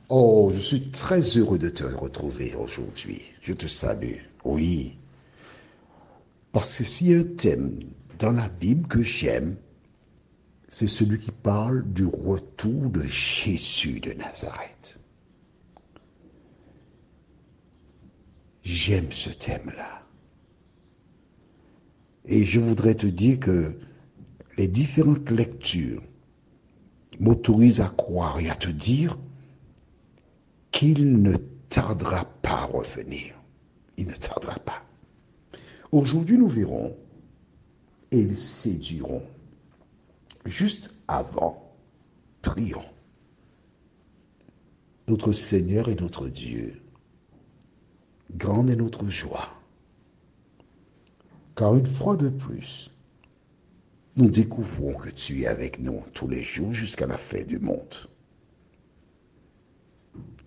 Oh, je suis très heureux de te retrouver aujourd'hui. Je te salue. Oui, parce que s'il y a un thème dans la Bible que j'aime, c'est celui qui parle du retour de Jésus de Nazareth. J'aime ce thème-là. Et je voudrais te dire que les différentes lectures m'autorisent à croire et à te dire qu'il ne tardera pas à revenir. Il ne tardera pas. Aujourd'hui, nous verrons et ils séduiront. Juste avant, prions. Notre Seigneur et notre Dieu, grande est notre joie, car une fois de plus, nous découvrons que tu es avec nous tous les jours jusqu'à la fin du monde.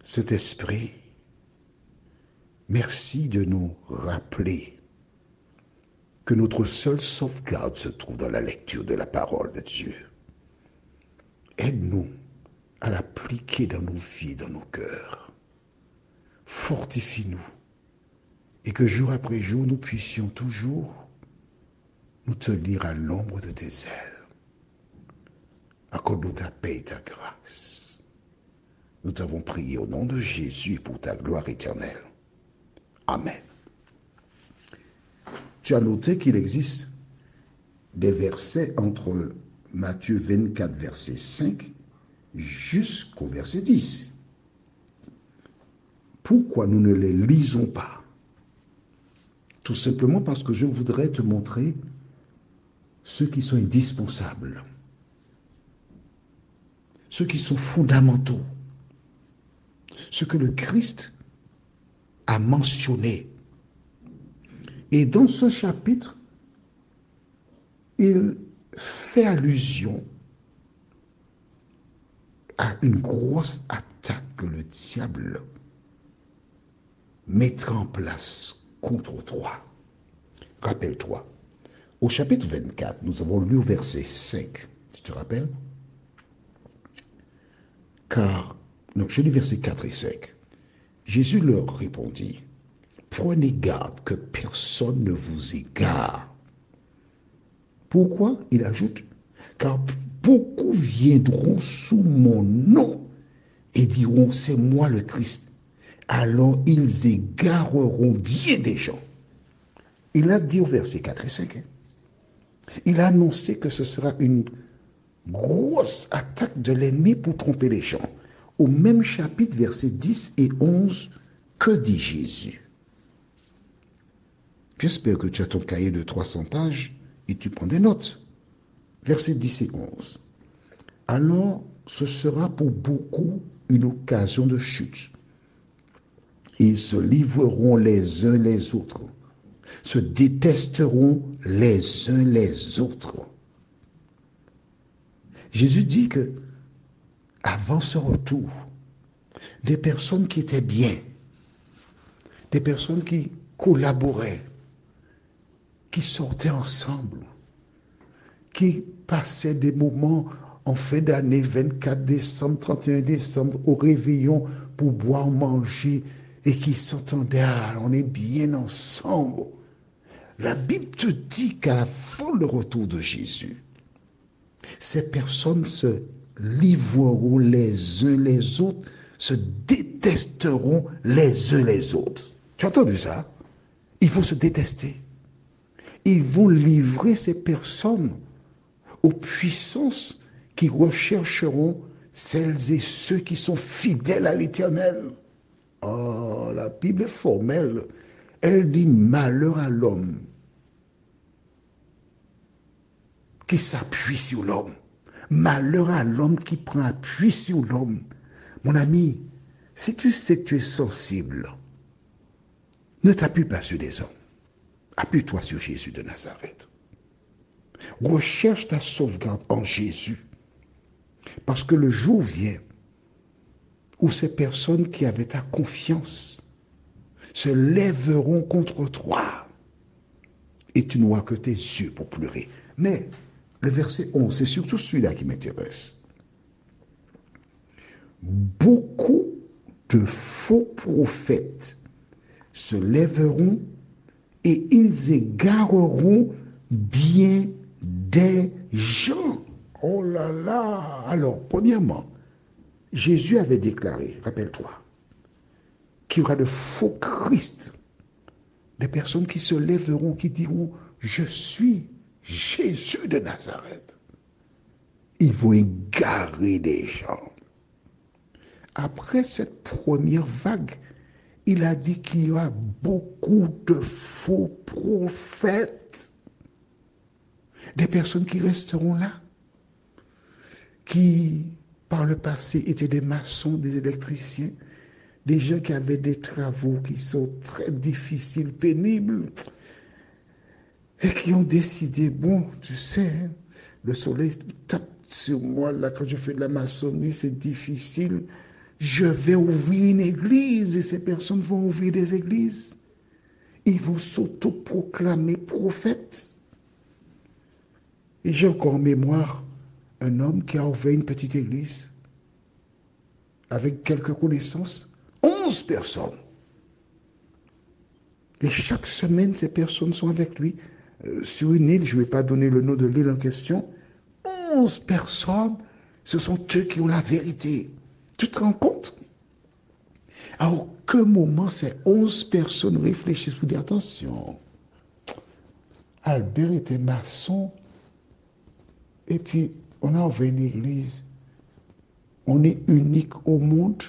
Cet esprit, merci de nous rappeler que notre seule sauvegarde se trouve dans la lecture de la parole de Dieu. Aide-nous à l'appliquer dans nos vies, dans nos cœurs. Fortifie-nous et que jour après jour, nous puissions toujours nous tenir à l'ombre de tes ailes. Accorde-nous ta paix et ta grâce. Nous t'avons prié au nom de Jésus pour ta gloire éternelle. Amen. Tu as noté qu'il existe des versets entre Matthieu 24, verset 5, jusqu'au verset 10. Pourquoi nous ne les lisons pas? Tout simplement parce que je voudrais te montrer ceux qui sont indispensables, ceux qui sont fondamentaux, ce que le Christ a mentionné. Et dans ce chapitre, il fait allusion à une grosse attaque que le diable mettra en place contre toi. Rappelle-toi, au chapitre 24, nous avons lu au verset 5. Tu te rappelles? Je lis versets 4 et 5. Jésus leur répondit, prenez garde que personne ne vous égare. Pourquoi? Il ajoute, car beaucoup viendront sous mon nom et diront, c'est moi le Christ. Alors ils égareront bien des gens. Il a dit au verset 4 et 5, il a annoncé que ce sera une grosse attaque de l'ennemi pour tromper les gens. Au même chapitre, versets 10 et 11, que dit Jésus? J'espère que tu as ton cahier de 300 pages et tu prends des notes. Versets 10 et 11. Alors, ce sera pour beaucoup une occasion de chute. Ils se livreront les uns les autres, se détesteront les uns les autres. Jésus dit que, avant ce retour, des personnes qui étaient bien, des personnes qui collaboraient, qui sortaient ensemble, qui passaient des moments en fin d'année, 24 décembre, 31 décembre, au réveillon, pour boire, manger, et qui s'entendaient, on est bien ensemble. La Bible te dit qu'à la fin du retour de Jésus, ces personnes se livreront les uns les autres, se détesteront les uns les autres. Tu as entendu ça? Il faut se détester. Ils vont livrer ces personnes aux puissances qui rechercheront celles et ceux qui sont fidèles à l'Éternel. Oh, la Bible est formelle. Elle dit malheur à l'homme qui s'appuie sur l'homme. Malheur à l'homme qui prend appui sur l'homme. Mon ami, si tu sais que tu es sensible, ne t'appuie pas sur des hommes. Appuie-toi sur Jésus de Nazareth. Recherche ta sauvegarde en Jésus. Parce que le jour vient où ces personnes qui avaient ta confiance se lèveront contre toi. Et tu n'auras que tes yeux pour pleurer. Mais le verset 11, c'est surtout celui-là qui m'intéresse. Beaucoup de faux prophètes se lèveront et ils égareront bien des gens. Oh là là! Alors, premièrement, Jésus avait déclaré, rappelle-toi, qu'il y aura de faux Christ, des personnes qui se lèveront, qui diront, je suis Jésus de Nazareth. Ils vont égarer des gens. Après cette première vague, il a dit qu'il y aura beaucoup de faux prophètes. Des personnes qui resteront là, qui par le passé étaient des maçons, des électriciens, des gens qui avaient des travaux qui sont très difficiles, pénibles, et qui ont décidé, bon, tu sais, hein, le soleil tape sur moi, là, quand je fais de la maçonnerie, c'est difficile. Je vais ouvrir une église et ces personnes vont ouvrir des églises. Ils vont s'autoproclamer prophètes. Et j'ai encore en mémoire un homme qui a ouvert une petite église avec quelques connaissances, 11 personnes. Et chaque semaine, ces personnes sont avec lui sur une île. Je ne vais pas donner le nom de l'île en question. 11 personnes, ce sont eux qui ont la vérité. Tu te rends compte? À aucun moment, ces 11 personnes réfléchissent pour dire, attention, Albert était maçon, et puis on a ouvert une église. On est unique au monde,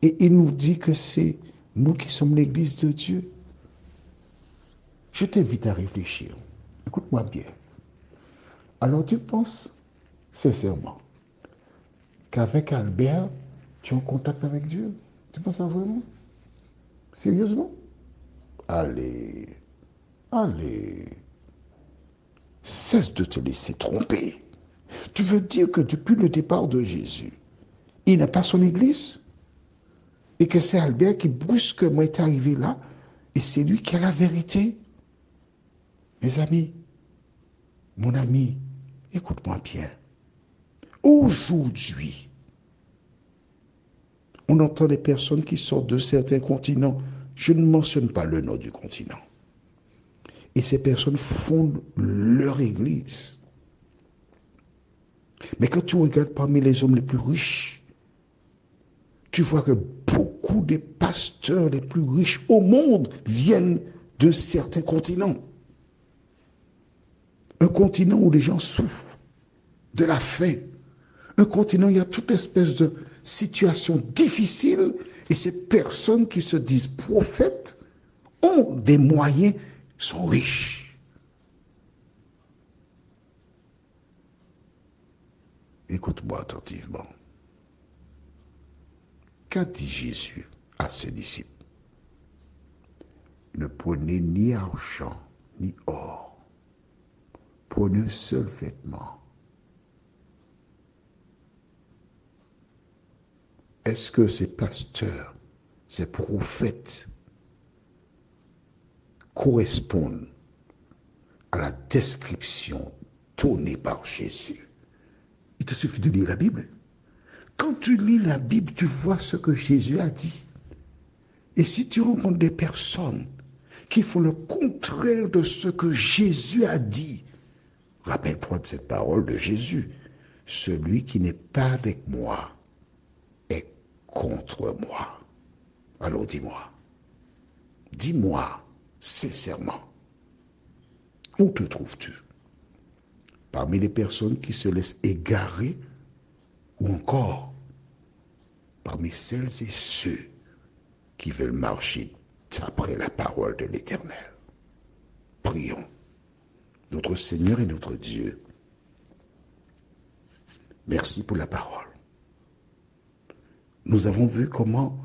et il nous dit que c'est nous qui sommes l'église de Dieu. Je t'invite à réfléchir. Écoute-moi bien. Alors tu penses sincèrement qu'avec Albert, tu es en contact avec Dieu? Tu penses ça vraiment? Sérieusement? Allez, allez. Cesse de te laisser tromper. Tu veux dire que depuis le départ de Jésus, il n'a pas son église? Et que c'est Albert qui brusquement est arrivé là, et c'est lui qui a la vérité? Mes amis, mon ami, écoute-moi bien. Aujourd'hui, on entend des personnes qui sortent de certains continents. Je ne mentionne pas le nom du continent. Et ces personnes fondent leur église. Mais quand tu regardes parmi les hommes les plus riches, tu vois que beaucoup des pasteurs les plus riches au monde viennent de certains continents. Un continent où les gens souffrent de la faim. Un continent où il y a toute espèce de situation difficile et ces personnes qui se disent prophètes ont des moyens, sont riches. Écoute-moi attentivement. Qu'a dit Jésus à ses disciples? Ne prenez ni argent, ni or. Prenez un seul vêtement. Est-ce que ces pasteurs, ces prophètes correspondent à la description donnée par Jésus? Il te suffit de lire la Bible. Quand tu lis la Bible, tu vois ce que Jésus a dit. Et si tu rencontres des personnes qui font le contraire de ce que Jésus a dit, rappelle-toi de cette parole de Jésus. Celui qui n'est pas avec moi est contre moi. Alors dis-moi sincèrement, où te trouves-tu? Parmi les personnes qui se laissent égarer ou encore parmi celles et ceux qui veulent marcher d'après la parole de l'Éternel? Prions. Notre Seigneur et notre Dieu, merci pour la parole. Nous avons vu comment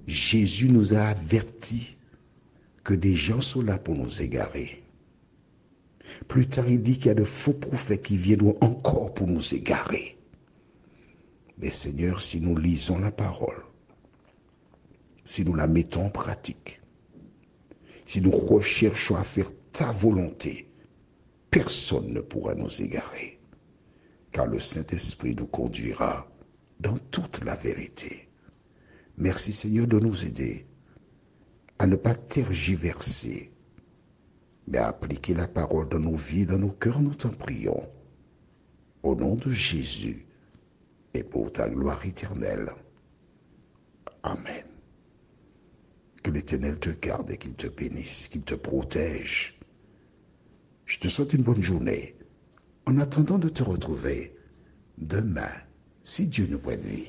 Jésus nous a avertis que des gens sont là pour nous égarer. Plus tard, il dit qu'il y a de faux prophètes qui viendront encore pour nous égarer. Mais Seigneur, si nous lisons la parole, si nous la mettons en pratique, si nous recherchons à faire ta volonté, personne ne pourra nous égarer, car le Saint-Esprit nous conduira dans toute la vérité. Merci Seigneur de nous aider à ne pas tergiverser, mais à appliquer la parole dans nos vies, dans nos cœurs, nous t'en prions. Au nom de Jésus et pour ta gloire éternelle. Amen. Que l'Éternel te garde et qu'il te bénisse, qu'il te protège. Je te souhaite une bonne journée en attendant de te retrouver demain, si Dieu nous prête vie.